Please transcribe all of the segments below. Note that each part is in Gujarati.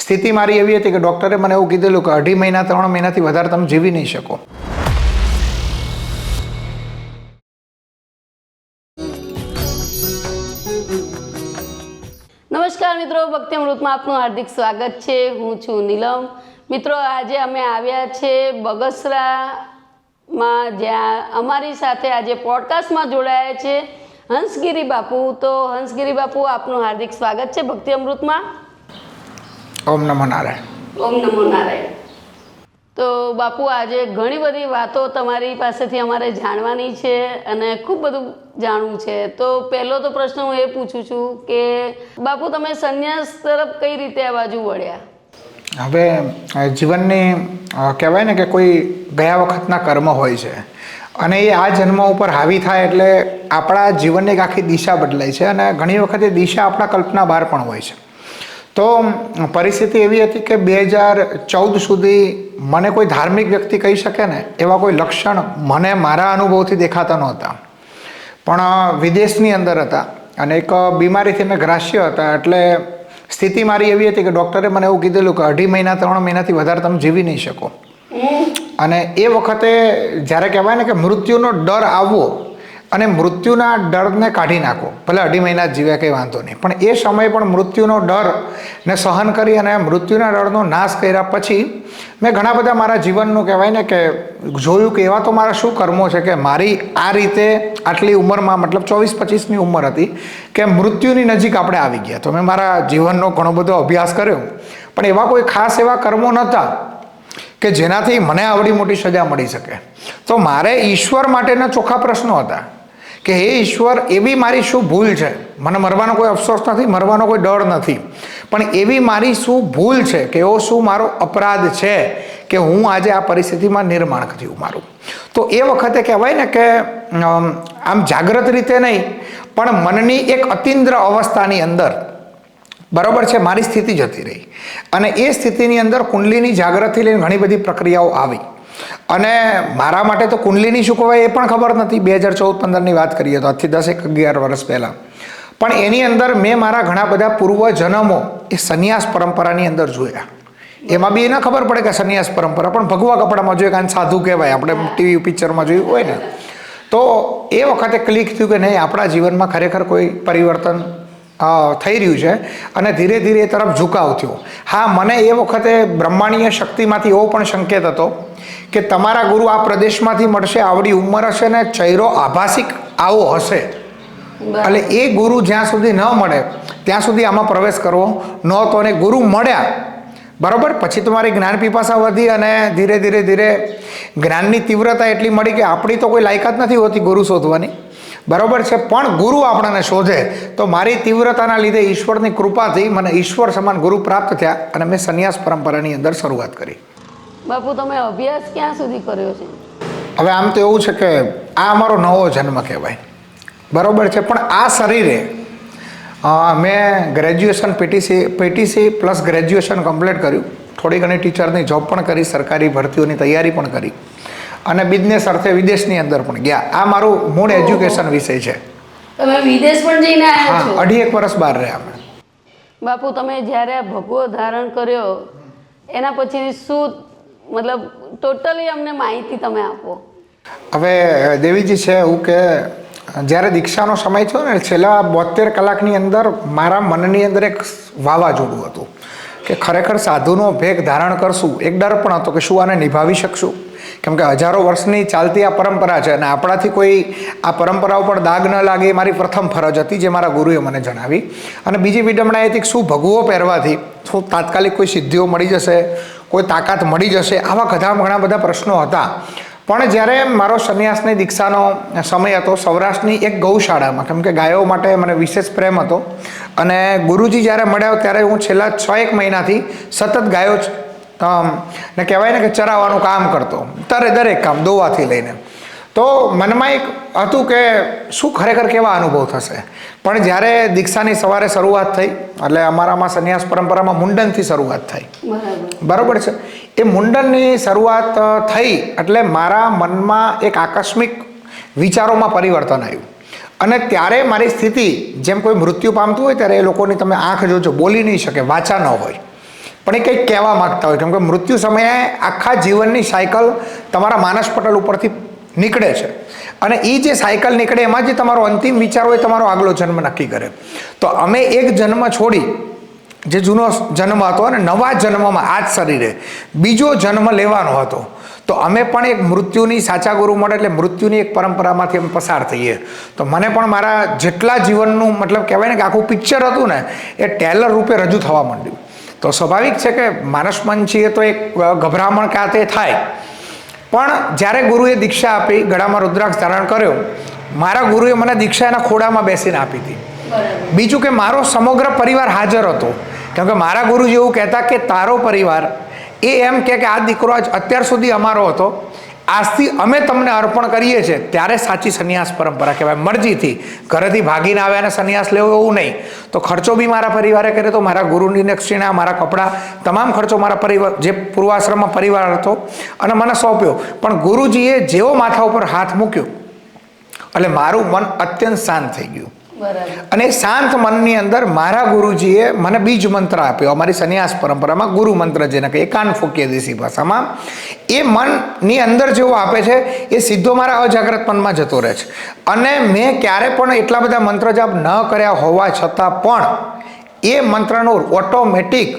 સ્થિતિ મારી એવી હતી કે ડૉક્ટરે મને એવું કીધેલું કે 2.5 મહિના 3 મહિનાથી વધારે તમે જીવી નહીં શકો. નમસ્કાર મિત્રો, ભક્તિ અમૃતમાં આપનું હાર્દિક સ્વાગત છે. હું છું નીલમ. મિત્રો, આજે અમે આવ્યા છે બગસરામાં, જ્યાં અમારી સાથે આજે પોડકાસ્ટમાં જોડાયા છે હંસગીરી બાપુ. તો હંસગીરી બાપુ, આપનું હાર્દિક સ્વાગત છે ભક્તિ અમૃતમાં. ઓમ નમો નારાયણ. ઓમ નમો નારાયણ. તો બાપુ, આજે ઘણી બધી વાતો તમારી પાસેથી અમારે જાણવાની છે અને ખૂબ બધું જાણવું છે. તો પહેલો તો પ્રશ્ન હું એ પૂછું છું કે બાપુ, તમે સંન્યાસ તરફ કઈ રીતે આ બાજુ વળ્યા? હવે જીવનની કહેવાય ને કે કોઈ ગયા વખતના કર્મ હોય છે અને એ આ જન્મ ઉપર હાવી થાય એટલે આપણા જીવનની એક આખી દિશા બદલાય છે અને ઘણી વખત એ દિશા આપણા કલ્પના બહાર પણ હોય છે. તો પરિસ્થિતિ એવી હતી કે 2014 સુધી મને કોઈ ધાર્મિક વ્યક્તિ કહી શકે ને એવા કોઈ લક્ષણ મને મારા અનુભવથી દેખાતા નહોતા, પણ વિદેશની અંદર હતા અને એક બીમારીથી મેં ગ્રાસ્ય હતા. એટલે સ્થિતિ મારી એવી હતી કે ડૉક્ટરે મને એવું કીધેલું કે 2.5 મહિના 3 મહિનાથી વધારે તમે જીવી નહીં શકો. અને એ વખતે જ્યારે કહેવાય ને કે મૃત્યુનો ડર આવવો અને મૃત્યુના ડરને કાઢી નાખો, ભલે 2.5 મહિના જીવ્યા કંઈ વાંધો નહીં, પણ એ સમયે પણ મૃત્યુનો ડરને સહન કરી અને મૃત્યુના ડરનો નાશ કર્યા પછી મેં ઘણા બધા મારા જીવનનું કહેવાય ને કે જોયું કે એવા તો મારા શું કર્મો છે કે મારી આ રીતે આટલી ઉંમરમાં, મતલબ 24-25ની ઉંમર હતી કે મૃત્યુની નજીક આપણે આવી ગયા. તો મેં મારા જીવનનો ઘણો બધો અભ્યાસ કર્યો, પણ એવા કોઈ ખાસ એવા કર્મો નહોતા કે જેનાથી મને આવડી મોટી સજા મળી શકે. તો મારે ઈશ્વર માટેના ચોખ્ખા પ્રશ્નો હતા કે હે ઈશ્વર, એવી મારી શું ભૂલ છે? મને મરવાનો કોઈ અફસોસ નથી, મરવાનો કોઈ ડર નથી, પણ એવી મારી શું ભૂલ છે કે એવો શું મારો અપરાધ છે કે હું આજે આ પરિસ્થિતિમાં નિર્માણ થયું મારું? તો એ વખતે કહેવાય ને કે આમ જાગ્રત રીતે નહીં, પણ મનની એક અતિન્દ્ર અવસ્થાની અંદર બરાબર છે મારી સ્થિતિ જતી રહી અને એ સ્થિતિની અંદર કુંડલીની જાગૃતિ લઈને ઘણી બધી પ્રક્રિયાઓ આવી. અને મારા માટે તો કુંડલીની શું કહેવાય એ પણ ખબર નથી. 2014-15ની વાત કરીએ તો આજથી 10-11 વર્ષ પહેલાં. પણ એની અંદર મેં મારા ઘણા બધા પૂર્વજન્મો એ સંન્યાસ પરંપરાની અંદર જોયા. એમાં બી એને ખબર પડે કે સંન્યાસ પરંપરા, પણ ભગવા કપડામાં જોઈએ, કારણ સાધુ કહેવાય, આપણે ટીવી પિક્ચરમાં જોયું હોય ને. તો એ વખતે ક્લિક થયું કે નહીં, આપણા જીવનમાં ખરેખર કોઈ પરિવર્તન થઈ રહ્યું છે અને ધીરે ધીરે એ તરફ ઝુકાવ થયો. હા, મને એ વખતે બ્રહ્માંડીય શક્તિમાંથી એવો પણ સંકેત હતો કે તમારા ગુરુ આ પ્રદેશમાંથી મળશે, આવડી ઉંમર હશે ને ચહેરો આભાસિક આવો હશે, એટલે એ ગુરુ જ્યાં સુધી ન મળે ત્યાં સુધી આમાં પ્રવેશ કરવો નહોતો. અને ગુરુ મળ્યા બરાબર, પછી તમારી જ્ઞાન પીપાસા વધી અને ધીરે ધીરે ધીરે જ્ઞાનની તીવ્રતા એટલી મળી કે આપણી તો કોઈ લાયકાત નથી હોતી ગુરુ શોધવાની, બરાબર છે, પણ ગુરુ આપણને શોધે. તો મારી તીવ્રતાના લીધે ઈશ્વરની કૃપાથી મને ઈશ્વર સમાન ગુરુ પ્રાપ્ત થયા અને મેં સંન્યાસ પરંપરાની અંદર શરૂઆત કરી. બાપુ, તમે અભ્યાસ ક્યાં સુધી કર્યો છે? હવે આમ તો એવું છે કે આ અમારો નવો જન્મ કહેવાય, બરાબર છે, પણ આ શરીરે મેં graduation PTC plus graduation complete કર્યું. થોડી ઘણી ટીચરની જોબ પણ કરી, સરકારી ભરતીઓની તૈયારી પણ કરી અને બિઝનેસ અર્થે વિદેશની અંદર પણ ગયા. આ મારું મૂળ એજ્યુકેશન વિષય છે. તમે વિદેશ પણ જઈને આવ્યા છો? 2.5 વર્ષ બહાર રહ્યા અમે. બાપુ, તમે જ્યારે આ ભગવો ધારણ કર્યો એના પછી શું, મતલબ ટોટલી અમને માહિતી તમે આપો. હવે દેવીજી છે એવું કે જ્યારે દીક્ષાનો સમય થયો ને, છેલ્લા 72 કલાકની અંદર મારા મનની અંદર એક વાવાઝોડું હતું કે ખરેખર સાધુનો ભેગ ધારણ કરશું. એક ડર પણ હતો કે શું આને નિભાવી શકશું, કેમ કે હજારો વર્ષની ચાલતી આ પરંપરા છે અને આપણાથી કોઈ આ પરંપરા ઉપર દાગ ન લાગે એ મારી પ્રથમ ફરજ હતી, જે મારા ગુરુએ મને જણાવી. અને બીજી વિડંબણા એ હતી કે શું ભગવો પહેરવાથી શું તાત્કાલિક કોઈ સિદ્ધિઓ મળી જશે, કોઈ તાકાત મળી જશે, આવા ઘણા બધા પ્રશ્નો હતા. પણ જ્યારે મારો સંન્યાસની દીક્ષાનો સમય હતો, સૌરાષ્ટ્રની એક ગૌશાળામાં, કેમ કે ગાયો માટે મને વિશેષ પ્રેમ હતો અને ગુરુજી જ્યારે મળ્યા ત્યારે હું છેલ્લા 6-1 મહિનાથી સતત ગાયો ને કહેવાય ને કે ચરાવવાનું કામ કરતો, દરેક કામ દોવાથી લઈને. તો મનમાં એક હતું કે શું ખરેખર કેવા અનુભવ થશે. પણ જ્યારે દીક્ષાની સવારે શરૂઆત થઈ, એટલે અમારામાં સંન્યાસ પરંપરામાં મુંડનથી શરૂઆત થઈ, બરાબર છે, એ મુંડનની શરૂઆત થઈ એટલે મારા મનમાં એક આકસ્મિક વિચારોમાં પરિવર્તન આવ્યું. અને ત્યારે મારી સ્થિતિ જેમ કોઈ મૃત્યુ પામતું હોય ત્યારે એ લોકોની તમે આંખ જોજો, બોલી નહીં શકે, વાચા ન હોય, પણ એ કંઈક કહેવા માગતા હોય, કેમ કે મૃત્યુ સમયે આખા જીવનની સાયકલ તમારા માનસ પટલ ઉપરથી નીકળે છે અને એ જે સાયકલ નીકળે એમાં જે તમારો અંતિમ વિચાર હોય તમારો આગલો જન્મ નક્કી કરે. તો અમે એક જન્મ છોડી જે જૂનો જન્મ હતો અને નવા જન્મમાં આ જ શરીરે બીજો જન્મ લેવાનો હતો, તો અમે પણ એક મૃત્યુની સાચા ગુરુ મળે એટલે મૃત્યુની એક પરંપરામાંથી અમે પસાર થઈએ. તો મને પણ મારા જેટલા જીવનનું મતલબ કહેવાય ને કે આખું પિક્ચર હતું ને એ ટેલર રૂપે રજૂ થવા માંડ્યું. તો સ્વાભાવિક છે કે માનસ મન છીએ તો એક ગભરામણ કાં તે થાય, પણ જ્યારે ગુરુએ દીક્ષા આપી, ગળામાં રુદ્રાક્ષ ધારણ કર્યો, મારા ગુરુએ મને દીક્ષા એના ખોડામાં બેસીને આપી હતી. બીજું કે મારો સમગ્ર પરિવાર હાજર હતો, કેમ કે મારા ગુરુજી એવું કહેતા કે તારો પરિવાર એ એમ કે આ દીકરો આજ અત્યાર સુધી અમારો હતો, આજથી અમે તમને અર્પણ કરીએ છીએ, ત્યારે સાચી સંન્યાસ પરંપરા કહેવાય. મરજીથી ઘરેથી ભાગીને આવ્યા અને સંન્યાસ લેવો એવું નહીં. તો ખર્ચો બી મારા પરિવારે કર્યો હતો, મારા ગુરુની દક્ષિણા, મારા કપડાં, તમામ ખર્ચો મારા પરિવાર જે પૂર્વાશ્રમમાં પરિવાર હતો અને મને સોંપ્યો. પણ ગુરુજીએ જેવો માથા ઉપર હાથ મૂક્યો એટલે મારું મન અત્યંત શાંત થઈ ગયું. અને શાંત મનની અંદર મારા ગુરુજીએ મને બીજ મંત્ર આપ્યો. અમારી સંન્યાસ પરંપરામાં ગુરુ મંત્ર જેને કે કાન ફૂંકીએ દેશી ભાષામાં, એ મનની અંદર જેવો આપે છે એ સીધો મારા અજાગ્રત મનમાં જતો રહે છે. અને મેં ક્યારે પણ એટલા બધા મંત્ર જાપ ન કર્યા હોવા છતાં પણ એ મંત્રનું ઓટોમેટિક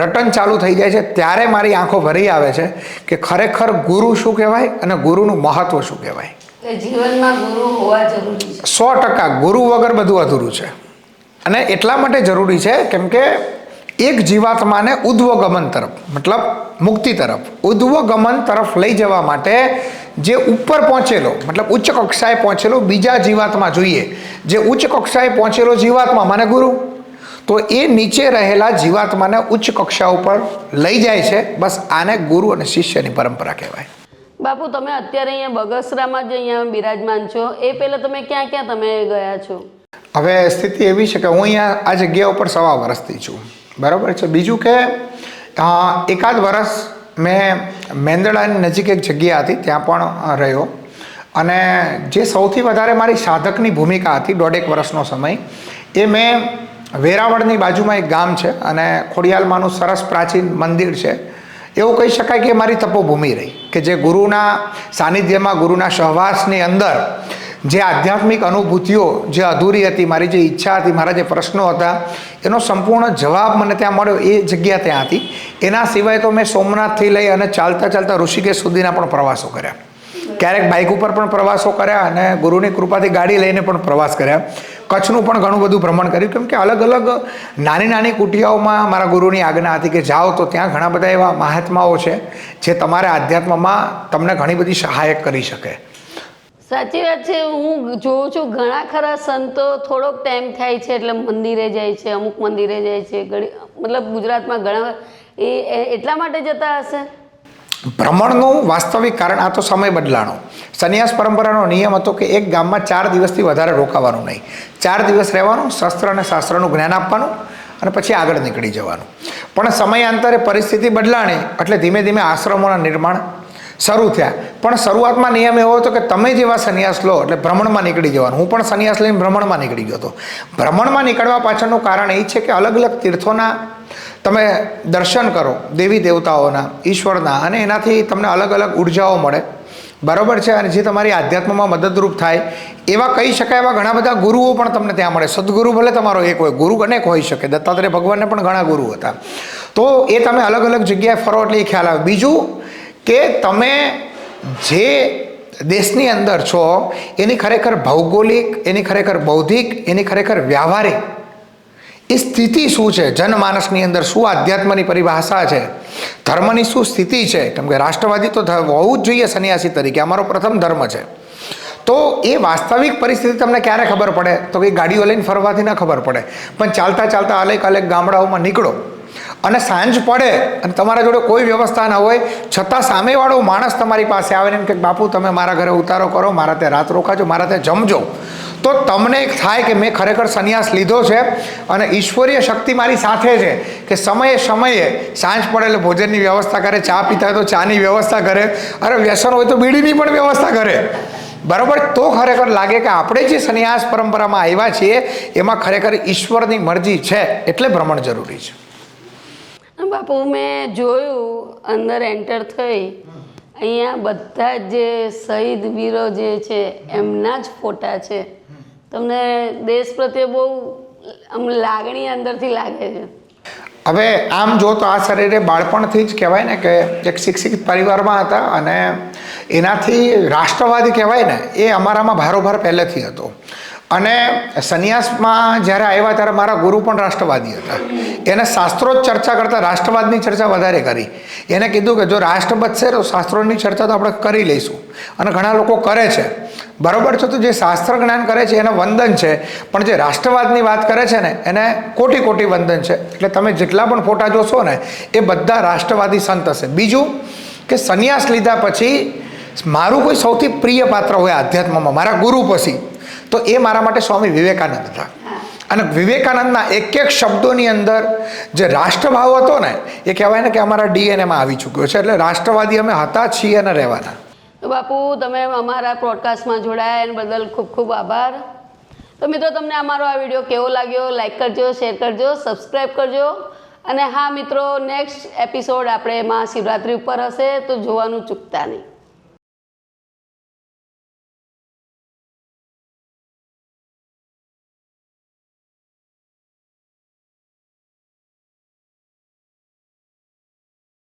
રટન ચાલુ થઈ જાય છે. ત્યારે મારી આંખો ભરી આવે છે કે ખરેખર ગુરુ શું કહેવાય અને ગુરુનું મહત્વ શું કહેવાય. જીવનમાં ગુરુ હોવા જરૂરી છે. 100% ગુરુ વગર બધું અધૂરું છે. અને એટલા માટે જરૂરી છે કેમ કે એક જીવાત્માને ઉદ્વગમન તરફ મતલબ મુક્તિ તરફ, ઉદ્વગમન તરફ લઈ જવા માટે જે ઉપર પહોંચેલો મતલબ ઉચ્ચ કક્ષાએ પહોંચેલો બીજા જીવાત્મા જોઈએ, જે ઉચ્ચ કક્ષાએ પહોંચેલો જીવાત્મા મને ગુરુ, તો એ નીચે રહેલા જીવાત્માને ઉચ્ચ કક્ષા ઉપર લઈ જાય છે. બસ આને ગુરુ અને શિષ્યની પરંપરા કહેવાય. બાપુ, તમે અત્યારે અહીંયા બગસરામાં જ અહીંયા બિરાજમાન છો, એ પહેલાં તમે ક્યાં ક્યાં તમે ગયા છો? હવે સ્થિતિ એવી છે કે હું અહીંયા આ જગ્યા ઉપર 1.25 વર્ષથી છું, બરાબર છે. બીજું કે એકાદ વર્ષ મેં મેંદડાની નજીક એક જગ્યા હતી ત્યાં પણ રહ્યો, અને જે સૌથી વધારે મારી સાધકની ભૂમિકા હતી 1.5 વર્ષનો સમય, એ મેં વેરાવળની બાજુમાં એક ગામ છે અને ખોડિયાલમાંનું સરસ પ્રાચીન મંદિર છે. એવું કહી શકાય કે મારી તપોભૂમિ રહી, કે જે ગુરુના સાનિધ્યમાં, ગુરુના સહવાસની અંદર જે આધ્યાત્મિક અનુભૂતિઓ જે અધૂરી હતી, મારી જે ઈચ્છા હતી, મારા જે પ્રશ્નો હતા, એનો સંપૂર્ણ જવાબ મને ત્યાં મળ્યો. એ જગ્યા ત્યાં હતી. એના સિવાય તો મેં સોમનાથથી લઈ અને ચાલતા ચાલતા ઋષિકેશ સુધીના પણ પ્રવાસો કર્યા. ક્યારેક બાઇક ઉપર પણ પ્રવાસો કર્યા અને ગુરુની કૃપાથી ગાડી લઈને પણ પ્રવાસ કર્યા. કચ્છનું પણ ઘણું બધું ભ્રમણ કર્યું, કેમ કે અલગ અલગ નાની નાની કુટિયાઓમાં મારા ગુરુની આજ્ઞા હતી કે જાઓ તો ત્યાં ઘણા બધા એવા મહાત્માઓ છે જે તમારા આધ્યાત્મમાં તમને ઘણી બધી સહાયક કરી શકે. સાચી વાત છે. હું જોઉં છું ઘણા ખરા સંતો થોડોક ટાઈમ થાય છે એટલે મંદિરે જાય છે, અમુક મંદિરે જાય છે, મતલબ ગુજરાતમાં ઘણા એટલા માટે જતા હશે. ભ્રમણનું વાસ્તવિક કારણ આ તો સમય બદલાણો. સંન્યાસ પરંપરાનો નિયમ હતો કે એક ગામમાં 4 દિવસથી વધારે રોકાવાનું નહીં. 4 દિવસ રહેવાનું, શસ્ત્ર અને શાસ્ત્રનું જ્ઞાન આપવાનું અને પછી આગળ નીકળી જવાનું. પણ સમયાંતરે પરિસ્થિતિ બદલાણી એટલે ધીમે ધીમે આશ્રમોના નિર્માણ શરૂ થયા. પણ શરૂઆતમાં નિયમ એવો હતો કે તમે જેવા સંન્યાસ લો એટલે ભ્રમણમાં નીકળી જવાનું. હું પણ સંન્યાસ લઈને ભ્રમણમાં નીકળી ગયો હતો. ભ્રમણમાં નીકળવા પાછળનું કારણ એ છે કે અલગ અલગ તીર્થોના તમે દર્શન કરો, દેવી દેવતાઓના, ઈશ્વરના, અને એનાથી તમને અલગ અલગ ઉર્જાઓ મળે, બરાબર છે. અને જે તમારી આધ્યાત્મમાં મદદરૂપ થાય એવા કહી શકાય એવા ઘણા બધા ગુરુઓ પણ તમને ત્યાં મળે. સદગુરુ ભલે તમારો એક હોય, ગુરુ અનેક હોઈ શકે. દત્તાત્રેય ભગવાનને પણ ઘણા ગુરુ હતા. તો એ તમે અલગ અલગ જગ્યાએ ફરો એટલે એ ખ્યાલ આવે. બીજું કે તમે જે દેશની અંદર છો એની ખરેખર ભૌગોલિક, એની ખરેખર બૌદ્ધિક, એની ખરેખર વ્યવહારિક એ સ્થિતિ શું છે, જનમાનસની અંદર શું આધ્યાત્મની પરિભાષા છે, ધર્મની શું સ્થિતિ છે. કેમ કે રાષ્ટ્રવાદી તો હોવું જ જોઈએ સંન્યાસી તરીકે, અમારો પ્રથમ ધર્મ છે. તો એ વાસ્તવિક પરિસ્થિતિ તમને ક્યારે ખબર પડે તો કે ગાડીઓ લઈને ફરવાથી ન ખબર પડે, પણ ચાલતા ચાલતા અલેક અલેક ગામડાઓમાં નીકળો અને સાંજ પડે અને તમારા જોડે કોઈ વ્યવસ્થા ન હોય છતાં સામેવાળો માણસ તમારી પાસે આવે ને એમ કે બાપુ તમે મારા ઘરે ઉતારો કરો, મારા ત્યાં રાત રોકાજો, મારા ત્યાં જમજો, તો તમને એક થાય કે મેં ખરેખર સંન્યાસ લીધો છે અને ઈશ્વરીય શક્તિ મારી સાથે છે. કે સમયે સમયે સાંજ પડે એટલે ભોજનની વ્યવસ્થા કરે, ચા પીતા હોય તો ચાની વ્યવસ્થા કરે, અરે વ્યસન હોય તો બીડીની પણ વ્યવસ્થા કરે, બરાબર. તો ખરેખર લાગે કે આપણે જે સંન્યાસ પરંપરામાં આવ્યા છીએ એમાં ખરેખર ઈશ્વરની મરજી છે, એટલે ભ્રમણ જરૂરી છે. બાપુ મેં જોયું અંદર એન્ટર થઈ અહીંયા બધા જ જે શહીદ વીરો જે છે એમના જ ફોટા છે. તમને દેશ પ્રત્યે બહુ આમ લાગણી અંદરથી લાગે છે. હવે આમ જો તો આ શરીરે બાળપણથી જ કહેવાય ને કે એક શિક્ષિત પરિવારમાં હતા અને એનાથી રાષ્ટ્રવાદી કહેવાય ને એ અમારામાં ભારોભાર પહેલેથી હતો. અને સંન્યાસમાં જ્યારે આવ્યા ત્યારે મારા ગુરુ પણ રાષ્ટ્રવાદી હતા. એને શાસ્ત્રો જ ચર્ચા કરતાં રાષ્ટ્રવાદની ચર્ચા વધારે કરી. એને કીધું કે જો રાષ્ટ્ર બચશે તો શાસ્ત્રોની ચર્ચા તો આપણે કરી લઈશું. અને ઘણા લોકો કરે છે, બરાબર છે. તો જે શાસ્ત્ર જ્ઞાન કરે છે એને વંદન છે, પણ જે રાષ્ટ્રવાદની વાત કરે છે ને એને કોટી કોટી વંદન છે. એટલે તમે જેટલા પણ ફોટા જોશો ને એ બધા રાષ્ટ્રવાદી સંત હશે. બીજું કે સંન્યાસ લીધા પછી મારું કોઈ સૌથી પ્રિય પાત્ર હોય આધ્યાત્મમાં મારા ગુરુ પછી તો એ મારા માટે સ્વામી વિવેકાનંદ હતા. અને વિવેકાનંદના એક એક શબ્દોની અંદર જે રાષ્ટ્રભાવ હતો ને એ કહેવાય ને કે અમારા ડીએનએમાં આવી ચૂક્યો છે. એટલે રાષ્ટ્રવાદી અમે હતા, છીએ અને રહેવાના. તો બાપુ તમે અમારા પોડકાસ્ટમાં જોડાયા એના બદલ ખૂબ ખૂબ આભાર. તો મિત્રો તમને અમારો આ વિડીયો કેવો લાગ્યો લાઈક કરજો, શેર કરજો, સબસ્ક્રાઈબ કરજો. અને હા મિત્રો, નેક્સ્ટ એપિસોડ આપણે મહાશિવરાત્રિ ઉપર હશે તો જોવાનું ચૂકતા નહીં.